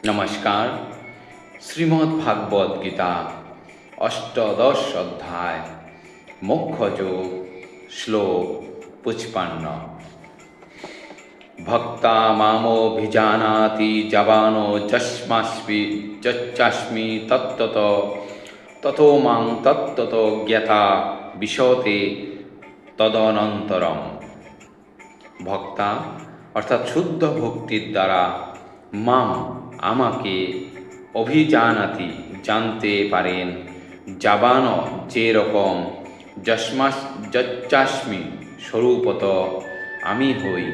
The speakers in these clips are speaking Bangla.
নমস্কার। শ্রীমদ্ ভাগবত গীতা অষ্টাদশ অধ্যায় মোক্ষযোগ শ্লোক 55। ভক্তা মামোভিজানাতি জাবানো যচ্চাস্মি তত্তত ততো মাং তত্তত জ্ঞাতা বিশতে তদনন্তরম। ভক্তা অর্থাৎ শুদ্ধ ভক্তির দ্বারা মাম আমাকে অভিজানাতি জানতে পারেন, জাবান যেরকম, যচ্চাস্মি স্বরূপত আমি হই,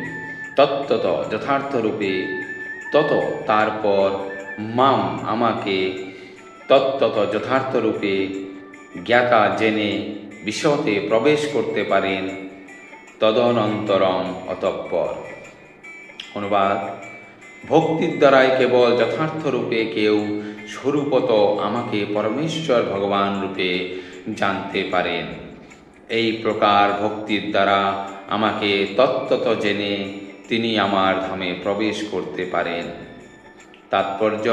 তত্তত যথার্থরূপে, তত তারপর, মাম আমাকে তত্তত যথার্থরূপে জ্ঞাতা জেনে বিশতে প্রবেশ করতে পারেন, তদনন্তরম অতঃপর। অনুবাদ: ভক্তির দ্বারাই কেবল যথার্থরূপে কেউ স্বরূপত আমাকে পরমেশ্বর ভগবান রূপে জানতে পারেন। এই প্রকার ভক্তির দ্বারা আমাকে তত্ত্বত জেনে তিনি আমার ধামে প্রবেশ করতে পারেন। তাৎপর্য: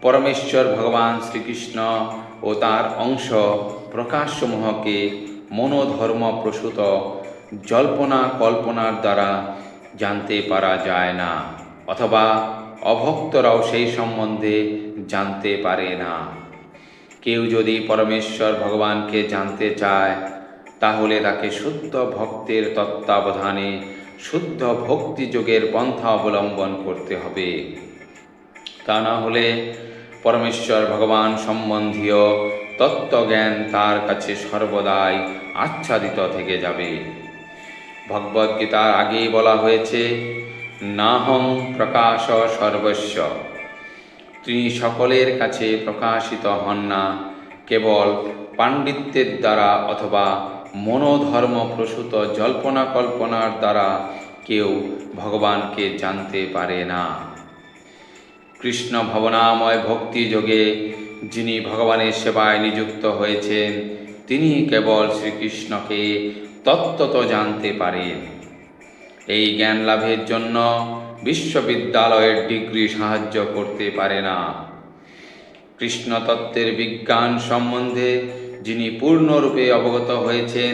পরমেশ্বর ভগবান শ্রীকৃষ্ণ ও তার অংশ প্রকাশসমূহকে মনোধর্ম প্রসূত জল্পনা কল্পনার দ্বারা জানতে পারা যায় না, অথবা অভক্তরাও সেই সম্বন্ধে জানতে পারে না। কেউ যদি পরমেশ্বর ভগবানকে জানতে চায়, তাহলে তাকে শুদ্ধ ভক্তের তত্ত্বাবধানে শুদ্ধ ভক্তিযোগের পন্থা অবলম্বন করতে হবে। তা না হলে পরমেশ্বর ভগবান সম্বন্ধীয় তত্ত্বজ্ঞান তার কাছে সর্বদাই আচ্ছাদিত থেকে যাবে। ভগবদ্গীতার আগেই বলা হয়েছে, নাহং প্রকাশ সর্বস্ব। তিনি সকলের কাছে প্রকাশিত হন না, কেবল পাণ্ডিত্যের দ্বারা অথবা মনোধর্ম প্রসূত জল্পনা কল্পনার দ্বারা কেউ ভগবানকে জানতে পারে না। কৃষ্ণ ভাবনাময় ভক্তি যোগে যিনি ভগবানের সেবায় নিযুক্ত হয়েছেন, তিনি কেবল শ্রীকৃষ্ণকে তত্ত্বত জানতে পারেন। এই জ্ঞান লাভের জন্য বিশ্ববিদ্যালয়ের ডিগ্রি সাহায্য করতে পারে না। কৃষ্ণ তত্ত্বের বিজ্ঞান সম্বন্ধে যিনি পূর্ণরূপে অবগত হয়েছেন,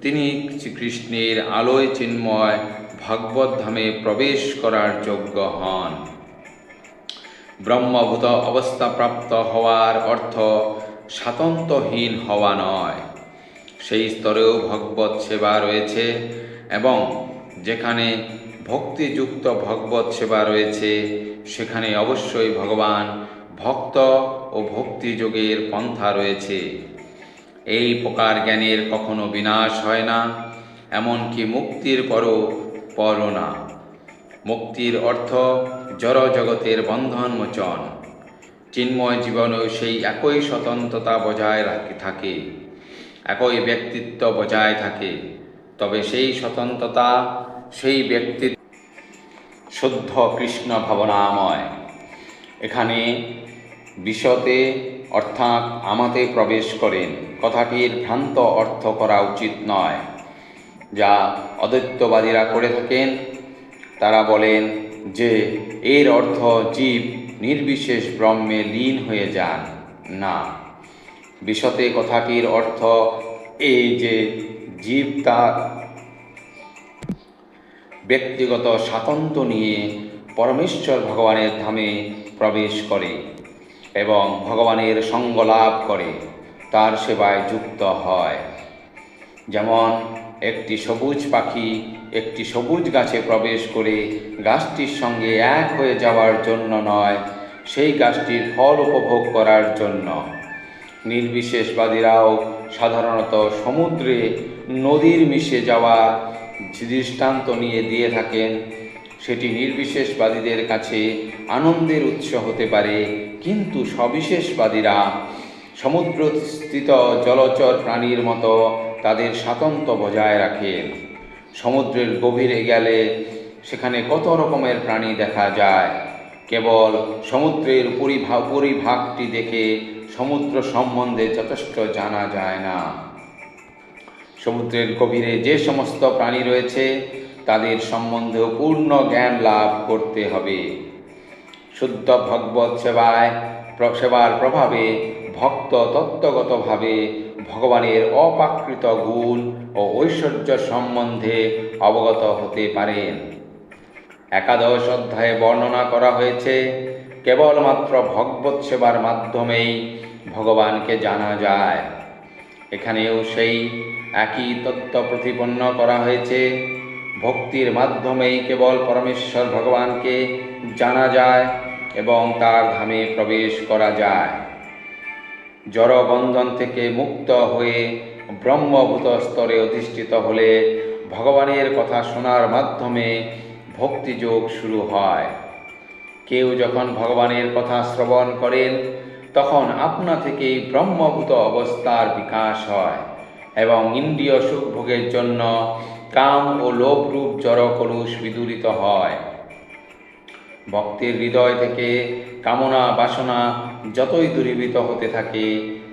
তিনি শ্রীকৃষ্ণের আলোয় চিন্ময় ভগবত ধামে প্রবেশ করার যোগ্য হন। ব্রহ্মভূত অবস্থাপ্রাপ্ত হওয়ার অর্থ স্বাতন্ত্র্যহীন হওয়া নয়। সেই স্তরেও ভগবত সেবা রয়েছে, এবং যেখানে ভক্তিযুক্ত ভগবত সেবা রয়েছে, সেখানে অবশ্যই ভগবান ভক্ত ও ভক্তিযোগের পন্থা রয়েছে। এই প্রকার জ্ঞানের কখনো বিনাশ হয় না, এমনকি মুক্তির পরও না। মুক্তির অর্থ জড় জগতের বন্ধন মোচন। চিন্ময় জীবনেও সেই একই স্বতন্ত্রতা বজায় থাকে, একই ব্যক্তিত্ব বজায় থাকে। তবে সেই স্বতন্ত্রতা, সেই ব্যক্তিত্ব শুদ্ধ কৃষ্ণ ভাবনাময়। এখানে বিশতে অর্থাৎ আমাতে প্রবেশ করেন কথাটির ভ্রান্ত অর্থ করা উচিত নয়, যা অদ্বৈতবাদীরা করে থাকেন। তারা বলেন যে এর অর্থ জীব নির্বিশেষ ব্রহ্মে লীন হয়ে যান। না, বিশতে কথাটির অর্থ এই যে জীব তার ব্যক্তিগত স্বাতন্ত্র্য নিয়ে পরমেশ্বর ভগবানের ধামে প্রবেশ করে এবং ভগবানের সঙ্গ লাভ করে, তার সেবায় যুক্ত হয়। যেমন একটি সবুজ পাখি একটি সবুজ গাছে প্রবেশ করে গাছটির সঙ্গে এক হয়ে যাওয়ার জন্য নয়, সেই গাছটির ফল উপভোগ করার জন্য। নির্বিশেষবাদীরাও সাধারণত সমুদ্রে নদীর মিশে যাওয়ার দৃষ্টান্ত নিয়ে দিয়ে থাকেন। সেটি নির্বিশেষবাদীদের কাছে আনন্দের উৎস হতে পারে, কিন্তু সবিশেষবাদীরা সমুদ্রস্থিত জলচর প্রাণীর মতো তাদের স্বাতন্ত্র্য বজায় রাখেন। সমুদ্রের গভীরে গেলে সেখানে কত রকমের প্রাণী দেখা যায়। কেবল সমুদ্রের পরিভাগটি দেখে সমুদ্র সম্বন্ধে যথেষ্ট জানা যায় না। সমুদ্রের গভীরে যে সমস্ত প্রাণী রয়েছে, তাদের সম্বন্ধেও পূর্ণ জ্ঞান লাভ করতে হবে। শুদ্ধ ভগবত সেবার প্রভাবে ভক্ত তত্ত্বগতভাবে ভগবানের অপ্রাকৃত গুণ ও ঐশ্বর্য সম্বন্ধে অবগত হতে পারেন। একাদশ অধ্যায়ে বর্ণনা করা হয়েছে কেবলমাত্র ভগবত সেবার মাধ্যমেই ভগবানকে জানা যায়। এখানেও সেই একই তত্ত্ব প্রতিপন্ন করা হয়েছে। ভক্তির মাধ্যমেই কেবল পরমেশ্বর ভগবানকে জানা যায় এবং তার ধামে প্রবেশ করা যায়। জড়বন্ধন থেকে মুক্ত হয়ে ব্রহ্মভূত স্তরে অধিষ্ঠিত হলে ভগবানের কথা শোনার মাধ্যমে ভক্তিযোগ শুরু হয়। কেউ যখন ভগবানের কথা শ্রবণ করেন তখন আপনা থেকেই ব্রহ্মভূত অবস্থার বিকাশ হয় এবং ইন্দ্রিয় সুখভোগের জন্য কাম ও লোভরূপ জড় কলুষ বিদূরিত হয়। ভক্তের হৃদয় থেকে কামনা বাসনা যতই দূরীভূত হতে থাকে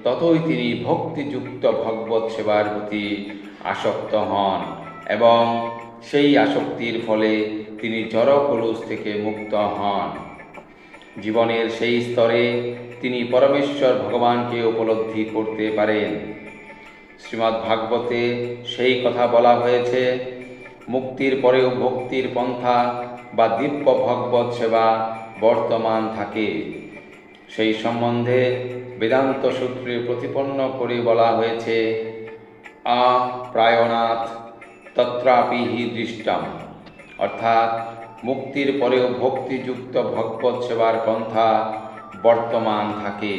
ততই তিনি ভক্তিযুক্ত ভগবত সেবার প্রতি আসক্ত হন এবং সেই আসক্তির ফলে তিনি জড় কলুষ থেকে মুক্ত হন। জীবনের সেই স্তরে তিনি পরমেশ্বর ভগবানকে উপলব্ধি করতে পারেন। শ্রীমদ্ ভাগবতে সেই কথা বলা হয়েছে, মুক্তির পরেও ভক্তির পন্থা বা দিব্য ভগবত সেবা বর্তমান থাকে। সেই সম্বন্ধে বেদান্ত সূত্রে প্রতিপন্ন করে বলা হয়েছে, প্রায়নাথ তত্রাপি হি দৃষ্টম, অর্থাৎ মুক্তির পরেও ভক্তিযুক্ত ভগবত সেবার পন্থা বর্তমান থাকে।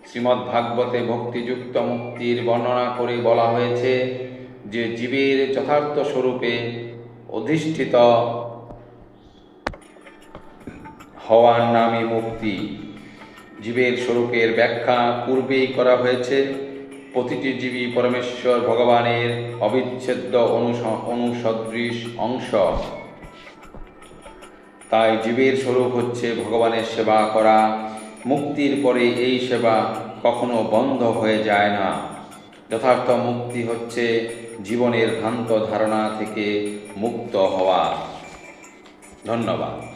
শ্রীমদ্ ভাগবতে ভক্তিযুক্ত মুক্তির বর্ণনা করে বলা হয়েছে যে জীবের যথার্থ স্বরূপে অধিষ্ঠিত হওয়ার নামই মুক্তি। জীবের স্বরূপের ব্যাখ্যা পূর্বেই করা হয়েছে। প্রতিটি জীবই পরমেশ্বর ভগবানের অবিচ্ছেদ্য অনুসদৃশ অংশ। তাই জীবের স্বরূপ হচ্ছে ভগবানের সেবা করা। মুক্তির পরে এই সেবা কখনো বন্ধ হয়ে যায় না। যথার্থ মুক্তি হচ্ছে জীবনের ভ্রান্ত ধারণা থেকে মুক্ত হওয়া। ধন্যবাদ।